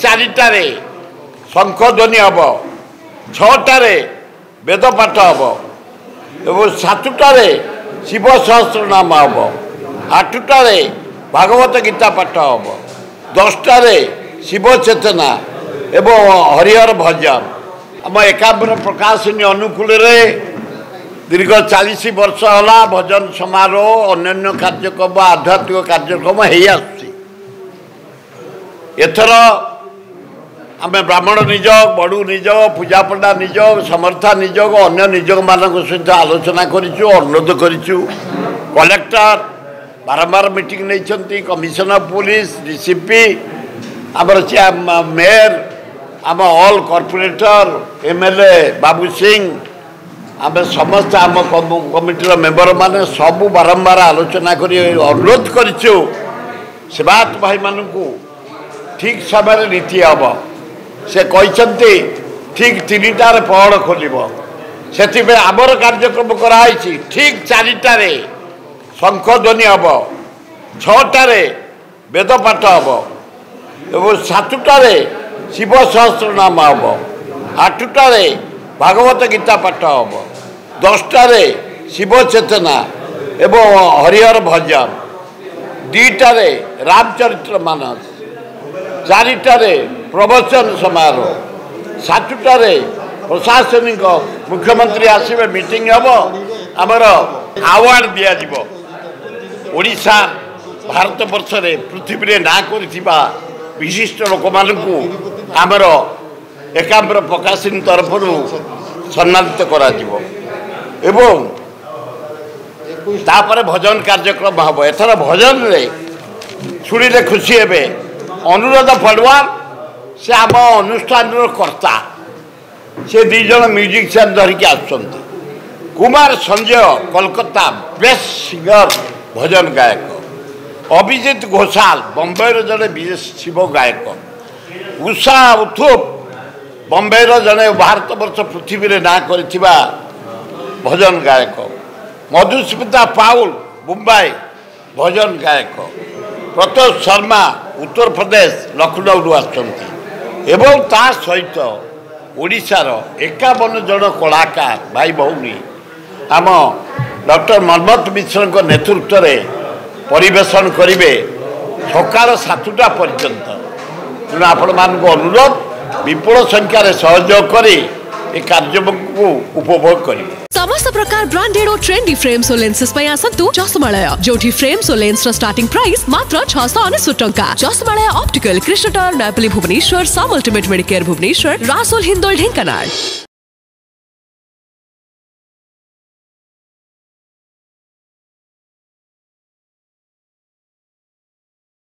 चारिटारे शंखध्वनि हम 6टारे वेदपाठ हम और 7टारे शिव सहस्रनाम हम 8टारे भागवत गीता पाठ हम 10टारे शिव चेतना एवं हरिहर भजन आम एकाम्र प्रकाशिनी अनुकूल दीर्घ 40 वर्ष है भजन समारोह अन्य कार्यक्रम आध्यात्मिक कार्यक्रम एथर आम ब्राह्मण निजोग बड़ू निजोग पूजा पंडा निजोग समर्था निजोग अन्य निजोग मान सहित आलोचना करूँ अनुरोध करूँ कलेक्टर बारंबार मीटिंग नहीं कमिशनर पुलिस डीसीपी आमर मेयर आम all corporator MLA Babu Singh आम समस्त आम कमिटीर मेंबर माने सबू बारंबार आलोचना कर अनुरोध करूँ सेवायत भाई मानू ठीक समय नीति हम से कहते ठीक 3टार पहड़ खोल से आमर कार्यक्रम कराई ठीक 4टारे शंखध्वनि हम 6टारे वेदपाठ हम और 7टारे शिव सहस्रनाम हम 8टारे भागवत गीता पाठ हम 10टारे शिव चेतना एवं हरिहर भजन 2टारे रामचरित्र मानस 4टारे प्रवचन समारोह 7टारे प्रशासनिक मुख्यमंत्री आसवे मीटिंग हम आमर अवार्ड दिज्व ओडिशा भारत वर्ष रे पृथ्वी रे ना करिथिबा विशिष्ट लोक मानकू आमर एकाम्र प्रकाशिनी तरफ सम्मानित करा जिवो एवं तापर भजन कार्यक्रम हम एथर भजन रे शुणिले खुशी हेबे अनुराधा पडवार से आम अनुष्ठान कर्ता से 2 जन म्यूजिशियन धरिकी आसुंट कुमार संजय कोलकाता बेस्ट सिंगर भजन गायक अभिजीत घोषाल बम्बई जड़े शिव गायक उषा उथुप बम्बई जड़े भारत वर्ष पृथ्वी रे ना करिथिबा भजन गायक मधुस्मिता पाउल मुंबई भजन गायक प्रतोष शर्मा उत्तर प्रदेश लखनऊ आसुंट एवं ता सहित ओडिशार 51 जन कलाकार भाई भौनी आम डॉक्टर मनमथ मिश्र नेतृत्व में परिवेशन करेंगे सकाल 7टा पर्यंत तेणु आपण मान अनुरोध विपुल संख्यार सहयोग करी कार्यक्रम को उपभोग करेंगे। समस्त प्रकार ब्रांडेड और ट्रेंडी फ्रेम्स और लेंसेस पे आसतु चश्मालय जोठी फ्रेम्स और लेंस स्टार्टिंग प्राइस मात्र 699 टंका। चश्मालय ऑप्टिकल कृष्णटार नैपली भुवनेश्वर साम अल्टिमेट मेडिकेयर भुवनेश्वर रासोल हिंदोल ढेंकानाल।